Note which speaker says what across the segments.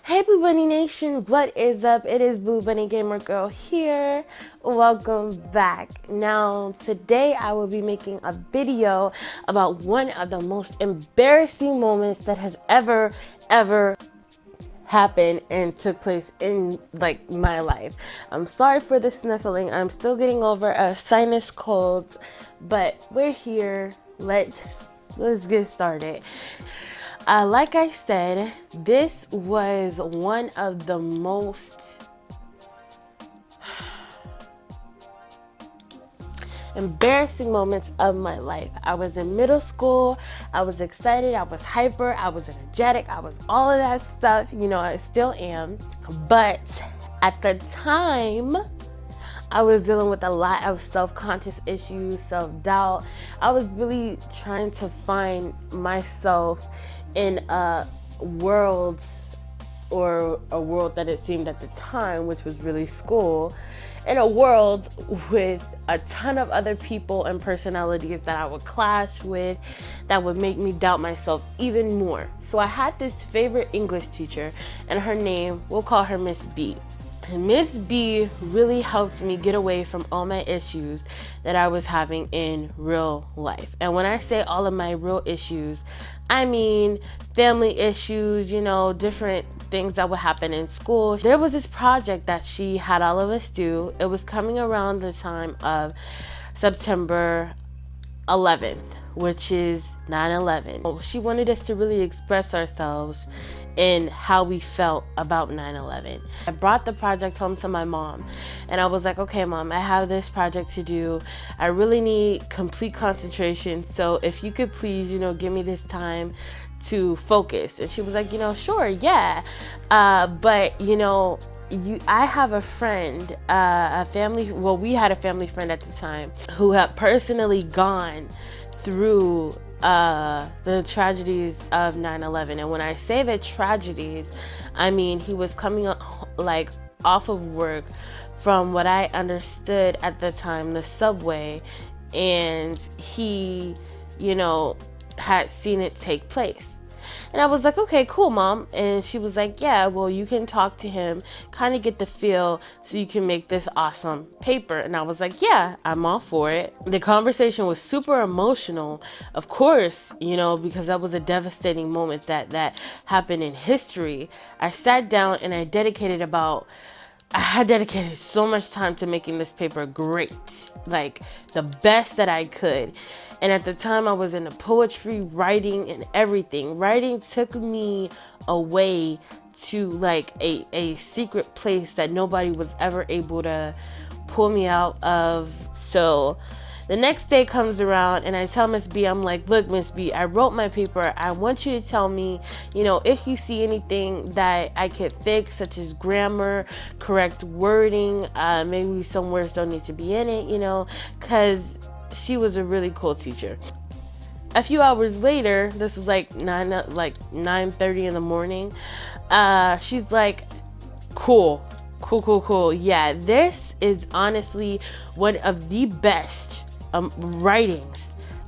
Speaker 1: Hey Blue Bunny Nation, what is up? It is Blue Bunny Gamer Girl here. Welcome back. Now, today I will be making a video about one of the most embarrassing moments that has ever happened and took place in my life. I'm sorry for the sniffling. I'm still getting over a sinus cold, but we're here. Let's get started. Like I said, this was one of the most embarrassing moments of my life. I was in middle school. I was excited. I was hyper. I was energetic. I was all of that stuff. I still am. But at the time, I was dealing with a lot of self-conscious issues, self-doubt. I was really trying to find myself in a world that it seemed at the time, which was really school, in a world with a ton of other people and personalities that I would clash with, that would make me doubt myself even more. So I had this favorite English teacher, and her name, we'll call her Miss B. And Miss B really helped me get away from all my issues that I was having in real life. And when I say all of my real issues, I mean family issues, different things that would happen in school. There was this project that she had all of us do. It was coming around the time of September 11th, which is 9/11. She wanted us to really express ourselves in how we felt about 9/11. I brought the project home to my mom, and I was like, okay mom, I have this project to do. I really need complete concentration, so if you could please, give me this time to focus. And she was like, sure, yeah, but I have a friend, we had a family friend at the time who had personally gone through the tragedies of 9/11. And when I say the tragedies, I mean he was coming off of work from what I understood at the time, the subway, and he had seen it take place. And I was like, okay, cool, mom. And she was like, yeah, well, you can talk to him, kind of get the feel so you can make this awesome paper. And I was like, yeah, I'm all for it. The conversation was super emotional, of course, because that was a devastating moment that happened in history. I sat down and I had dedicated so much time to making this paper great, like the best that I could. And at the time I was into poetry, writing, and everything. Writing took me away to a secret place that nobody was ever able to pull me out of. So the next day comes around and I tell Miss B, I'm like, look, Miss B, I wrote my paper. I want you to tell me, if you see anything that I could fix, such as grammar, correct wording, maybe some words don't need to be in it, because she was a really cool teacher. A few hours later, this was like 9:30 in the morning, she's like, cool. Yeah, this is honestly one of the best writings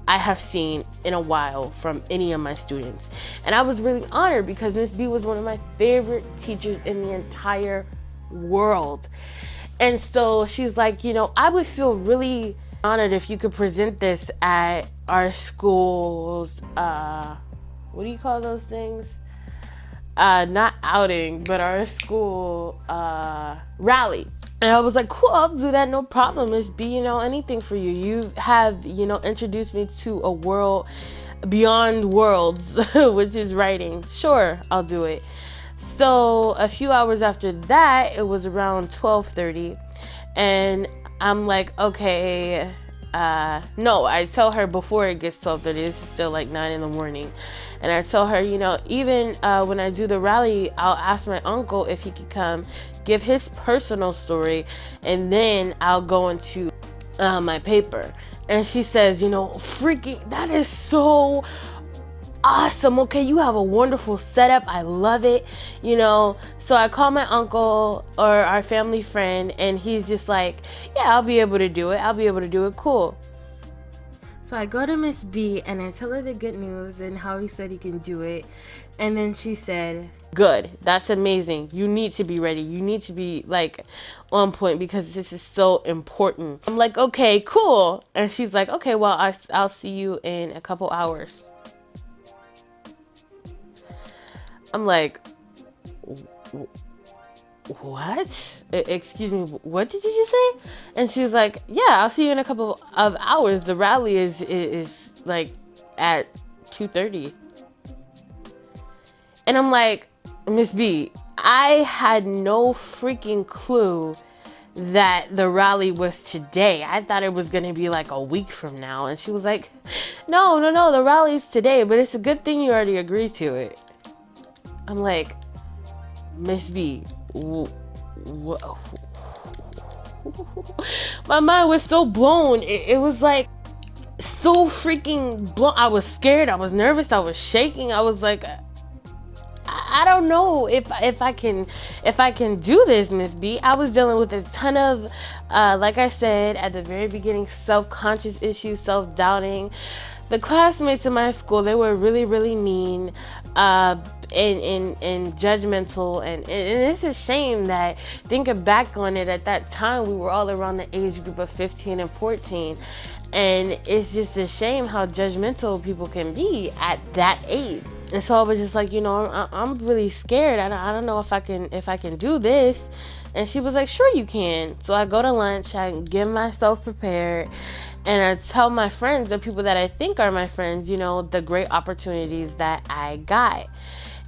Speaker 1: I have seen in a while from any of my students. And I was really honored because Miss B was one of my favorite teachers in the entire world. And so she's like, I would feel really honored if you could present this at our school's, what do you call those things? Not outing, but our school rally. And I was like, cool, I'll do that, no problem. Miss B, anything for you. You have, introduced me to a world beyond worlds, which is writing. Sure, I'll do it. So a few hours after that, it was around 12:30, and I'm like, okay, no, I tell her before it gets 12:30, it's still like 9 in the morning. And I tell her, even when I do the rally, I'll ask my uncle if he could come give his personal story, and then I'll go into my paper. And she says, freaking, that is so awesome. Okay, you have a wonderful setup. I love it. So I call my uncle or our family friend, and he's just like, yeah, I'll be able to do it. Cool. So I go to Miss B and I tell her the good news and how he said he can do it. And then she said, good, that's amazing. You need to be ready. You need to be like on point because this is so important. I'm like, okay, cool. And she's like, okay, well, I'll see you in a couple hours. I'm like, what? Excuse me, what did you say? And she's like, yeah, I'll see you in a couple of hours. The rally is like at 2:30. And I'm like, Miss B, I had no freaking clue that the rally was today. I thought it was gonna be like a week from now. And she was like, no, the rally's today, but it's a good thing you already agreed to it. I'm like, Miss B, my mind was so blown. It was like so freaking blown. I was scared. I was nervous. I was shaking. I was like, I don't know if I can do this, Miss B. I was dealing with a ton of, like I said at the very beginning, self-conscious issues, self-doubting. The classmates in my school, they were really, really mean, and judgmental, and it's a shame that, thinking back on it, at that time we were all around the age group of 15 and 14, and it's just a shame how judgmental people can be at that age. And so I was just like, I'm really scared. I don't know if I can do this. And she was like, sure you can. So I go to lunch, I get myself prepared, and I tell my friends, the people that I think are my friends, the great opportunities that I got.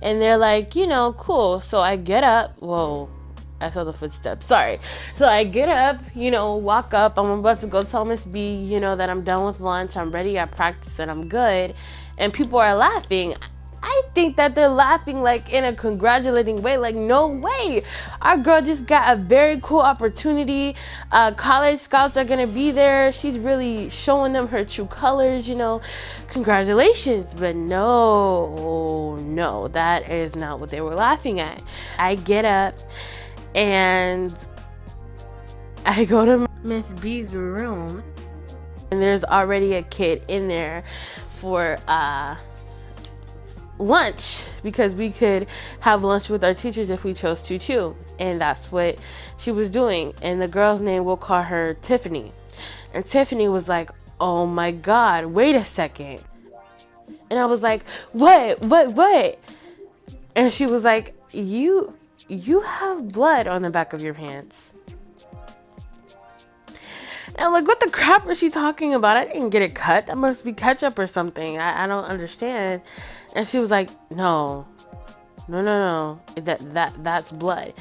Speaker 1: And they're like, cool. So I get up. Whoa, I saw the footsteps. Sorry. So I get up, walk up. I'm about to go tell Miss B, that I'm done with lunch. I'm ready. I practiced and I'm good. And people are laughing. I think that they're laughing like in a congratulating way, like, no way, our girl just got a very cool opportunity. College scouts are gonna be there. She's really showing them her true colors, congratulations. But no, that is not what they were laughing at. I get up and I go to Miss B's room, and there's already a kid in there for lunch, because we could have lunch with our teachers if we chose to too. And that's what she was doing. And the girl's name, we'll call her Tiffany. And Tiffany was like, oh my God, wait a second. And I was like, what? And she was like, you have blood on the back of your pants. And I'm like, what the crap is she talking about? I didn't get it cut. That must be ketchup or something. I don't understand. And she was like, no, that's blood.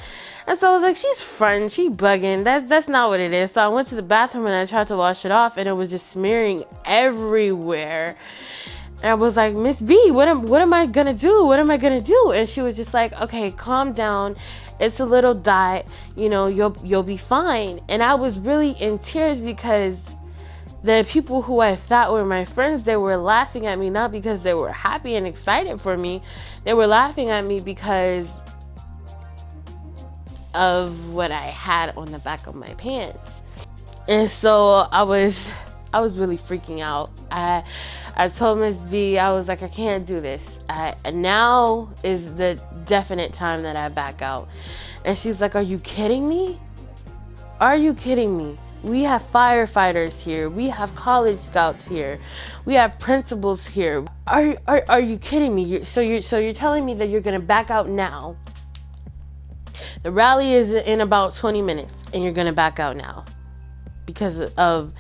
Speaker 1: And so I was like, she's fronting, she bugging. That's not what it is. So I went to the bathroom and I tried to wash it off, and it was just smearing everywhere. And I was like, Miss B, what am I gonna do? What am I gonna do? And she was just like, okay, calm down. It's a little dot. You'll be fine. And I was really in tears because the people who I thought were my friends, they were laughing at me, not because they were happy and excited for me. They were laughing at me because of what I had on the back of my pants. And so I was really freaking out. I told Miss B, I was like, I can't do this. Now is the definite time that I back out. And she's like, are you kidding me? Are you kidding me? We have firefighters here. We have college scouts here. We have principals here. Are you kidding me? So you're telling me that you're gonna back out now? The rally is in about 20 minutes, and you're gonna back out now because of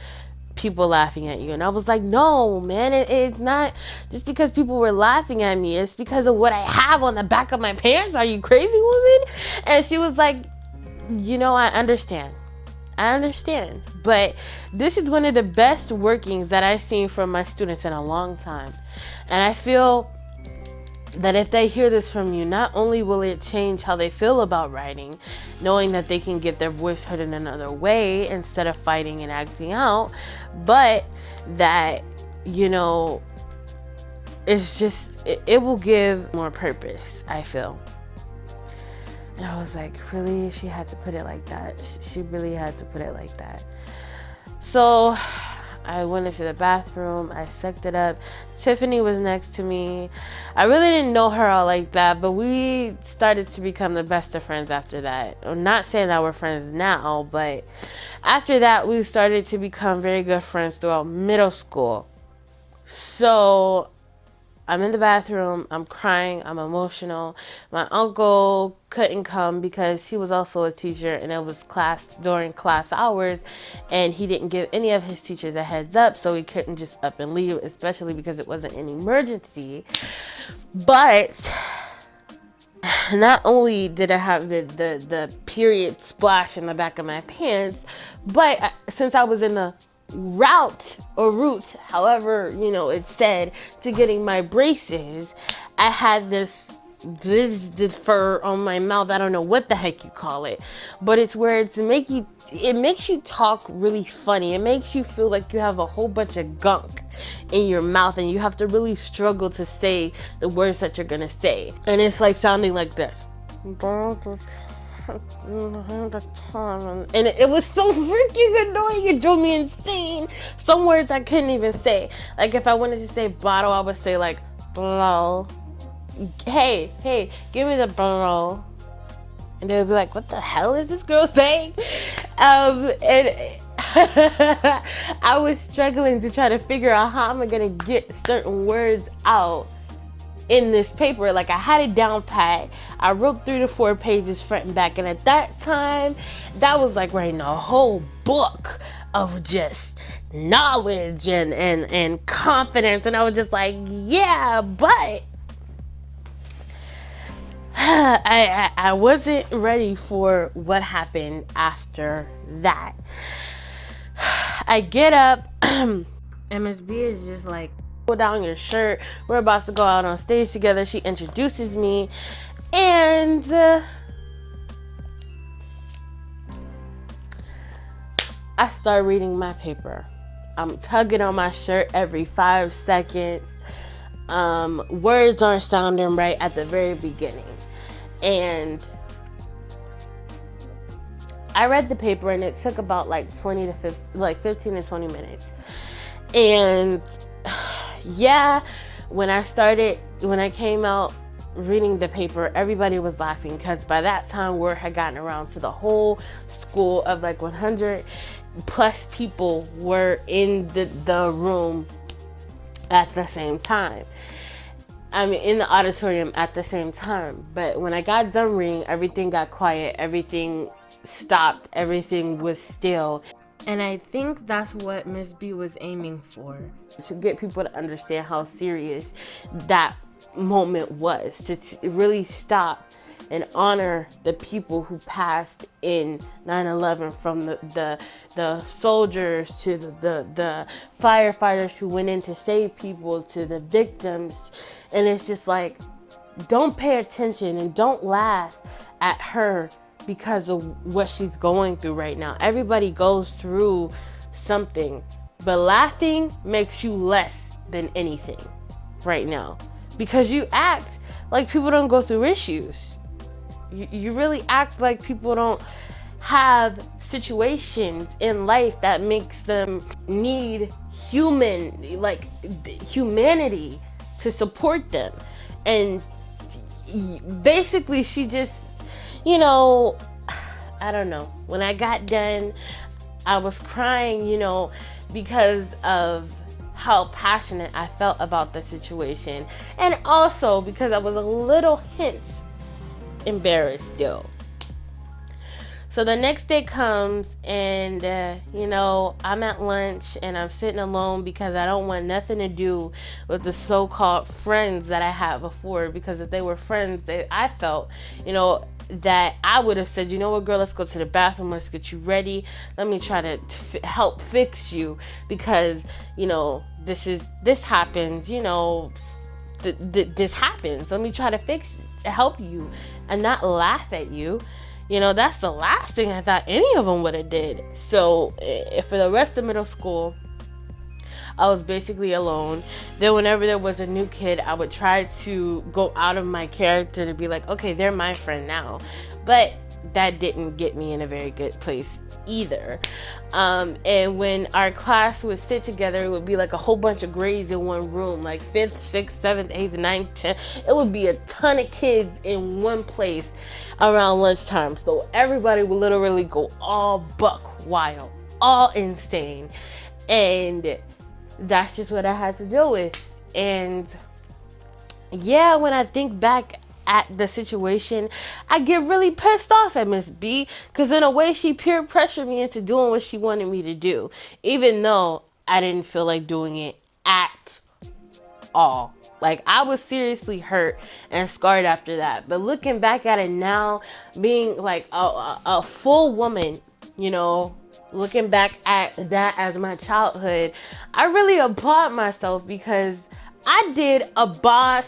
Speaker 1: people laughing at you. And I was like, no, man, it's not just because people were laughing at me. It's because of what I have on the back of my pants. Are you crazy, woman? And she was like, I understand, but this is one of the best workings that I've seen from my students in a long time. And I feel that if they hear this from you, not only will it change how they feel about writing, knowing that they can get their voice heard in another way instead of fighting and acting out, but that, it's just, it will give more purpose, I feel. And I was like, really? She had to put it like that? She really had to put it like that. So I went into the bathroom. I sucked it up. Tiffany was next to me. I really didn't know her all like that, but we started to become the best of friends after that. I'm not saying that we're friends now, but after that, we started to become very good friends throughout middle school. So I'm in the bathroom, I'm crying, I'm emotional. My uncle couldn't come because he was also a teacher, and it was class during class hours, and he didn't give any of his teachers a heads up, so he couldn't just up and leave, especially because it wasn't an emergency. But not only did I have the period splash in the back of my pants, but since I was in the route, however, it's said, to getting my braces, I had this fur on my mouth. I don't know what the heck you call it, but it's where it makes you talk really funny. It makes you feel like you have a whole bunch of gunk in your mouth, and you have to really struggle to say the words that you're gonna say, and it's like sounding like this. And it was so freaking annoying. It drove me insane. Some words I couldn't even say. Like if I wanted to say bottle, I would say like blow. Hey, give me the blow. And they would be like, what the hell is this girl saying? And I was struggling to try to figure out how am I gonna get certain words out in this paper. Like I had it down pat. I wrote 3 to 4 pages front and back, and at that time that was like writing a whole book of just knowledge and confidence, and I was just like, yeah, but I wasn't ready for what happened after that. I get up and Miss B is just like, pull down your shirt, we're about to go out on stage together. She introduces me, and I start reading my paper. I'm tugging on my shirt every 5 seconds. Words aren't sounding right at the very beginning, and I read the paper, and it took about like 15 to 20 minutes. And yeah, when I came out reading the paper, everybody was laughing, because by that time word had gotten around to the whole school of like 100 plus people were in the room at the same time. I mean, in the auditorium at the same time. But when I got done reading, everything got quiet, everything stopped, everything was still. And I think that's what Miss B was aiming for, to get people to understand how serious that moment was, to really stop and honor the people who passed in 9/11, from the soldiers to the firefighters who went in to save people, to the victims. And it's just like, don't pay attention and don't laugh at her because of what she's going through right now. Everybody goes through something, but laughing makes you less than anything right now, because you act like people don't go through issues. You really act like people don't have situations in life that makes them need humanity to support them. And basically she just, I don't know. When I got done, I was crying, because of how passionate I felt about the situation, and also because I was a little hint embarrassed still. So the next day comes, and I'm at lunch and I'm sitting alone because I don't want nothing to do with the so-called friends that I had before, because if they were friends, I felt, that I would have said, you know what, girl, let's go to the bathroom, let's get you ready, let me try to help fix you, because this happens, this happens, let me try to help you and not laugh at you. That's the last thing I thought any of them would have did. So for the rest of middle school, I was basically alone. Then whenever there was a new kid, I would try to go out of my character to be like, okay, they're my friend now. But that didn't get me in a very good place either. And when our class would sit together, it would be like a whole bunch of grades in one room, like 5th, 6th, 7th, 8th, 9th, 10th. It would be a ton of kids in one place around lunchtime. So everybody would literally go all buck wild, all insane. And that's just what I had to deal with. And yeah, when I think back at the situation, I get really pissed off at Miss B, because in a way she peer pressured me into doing what she wanted me to do, even though I didn't feel like doing it at all. Like, I was seriously hurt and scarred after that. But looking back at it now, being like a full woman, you know, looking back at that as my childhood, I really applaud myself, because I did a boss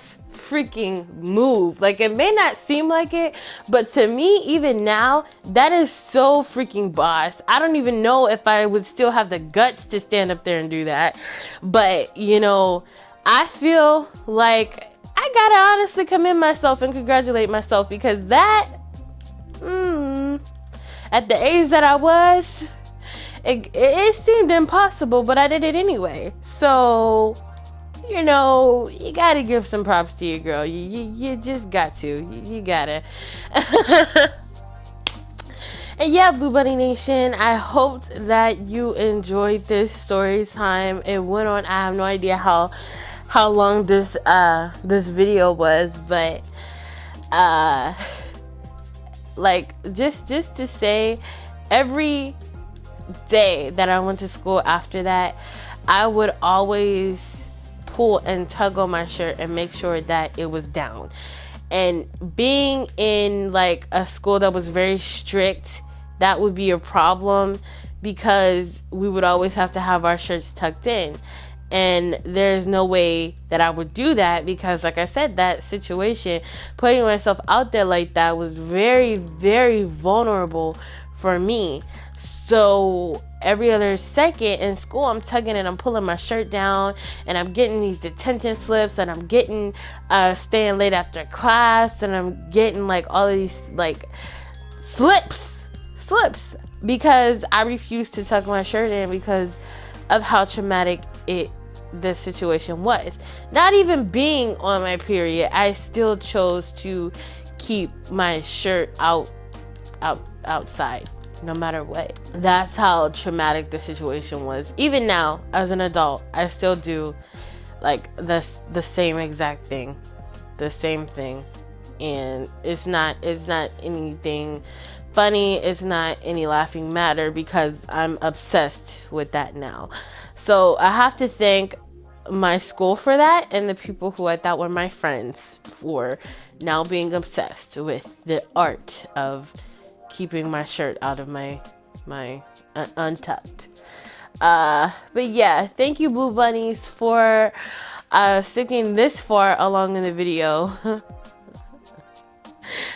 Speaker 1: freaking move. Like, it may not seem like it, but to me, even now, that is so freaking boss. I don't even know if I would still have the guts to stand up there and do that. But, you know, I feel like I gotta honestly commend myself and congratulate myself, because that, at the age that I was, it seemed impossible, but I did it anyway. So, you know, you gotta give some props to your girl. You just got to. You gotta. And yeah, Blue Bunny Nation, I hope that you enjoyed this story time. It went on. I have no idea how long this video was, but like, just to say, every day that I went to school after that, I would always pull and tug on my shirt and make sure that it was down. And being in like a school that was very strict, that would be a problem, because we would always have to have our shirts tucked in. And there's no way that I would do that, because like I said, that situation, putting myself out there like that, was very, very vulnerable for me. So every other second in school, I'm tugging and I'm pulling my shirt down, and I'm getting these detention slips, and I'm getting staying late after class, and I'm getting like all of these like slips, because I refused to tuck my shirt in because of how traumatic this situation was. Not even being on my period, I still chose to keep my shirt outside, no matter what. That's how traumatic the situation was. Even now, as an adult, I still do like the same exact thing, the same thing, and it's not anything funny. It's not any laughing matter, because I'm obsessed with that now. So I have to thank my school for that, and the people who I thought were my friends for now being obsessed with the art of keeping my shirt out of my untucked. But yeah, thank you, Blue Bunnies, for sticking this far along in the video.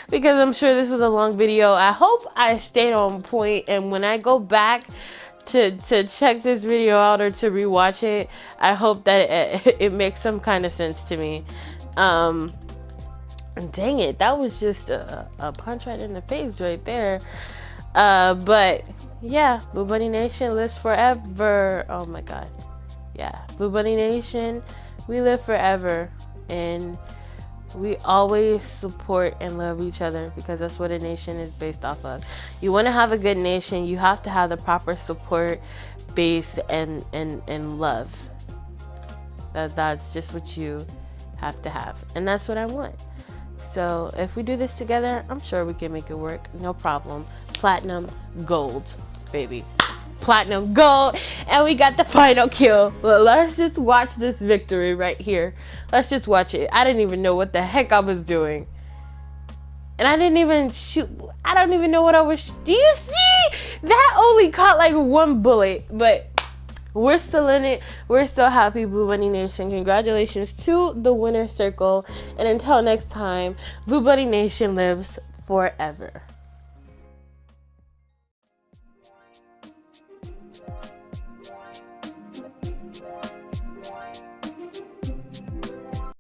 Speaker 1: Because I'm sure this was a long video. I hope I stayed on point, and when I go back to check this video out or to rewatch it, I hope that it makes some kind of sense to me. Dang it, that was just a punch right in the face right there. But yeah, Blue Bunny Nation lives forever. Oh my god. Yeah, Blue Bunny Nation, we live forever, and we always support and love each other, because that's what a nation is based off of. You want to have a good nation, you have to have the proper support base and love. That's just what you have to have, and that's what I want. So if we do this together, I'm sure we can make it work, no problem. Platinum gold, baby. Platinum gold, and we got the final kill. Well, let's just watch this victory right here. Let's just watch it. I didn't even know what the heck I was doing, and I didn't even shoot. I don't even know what I was. Do you see? That only caught like one bullet, but we're still in it. We're still happy, Blue Bunny Nation. Congratulations to the winner circle, and until next time, Blue Bunny Nation lives forever.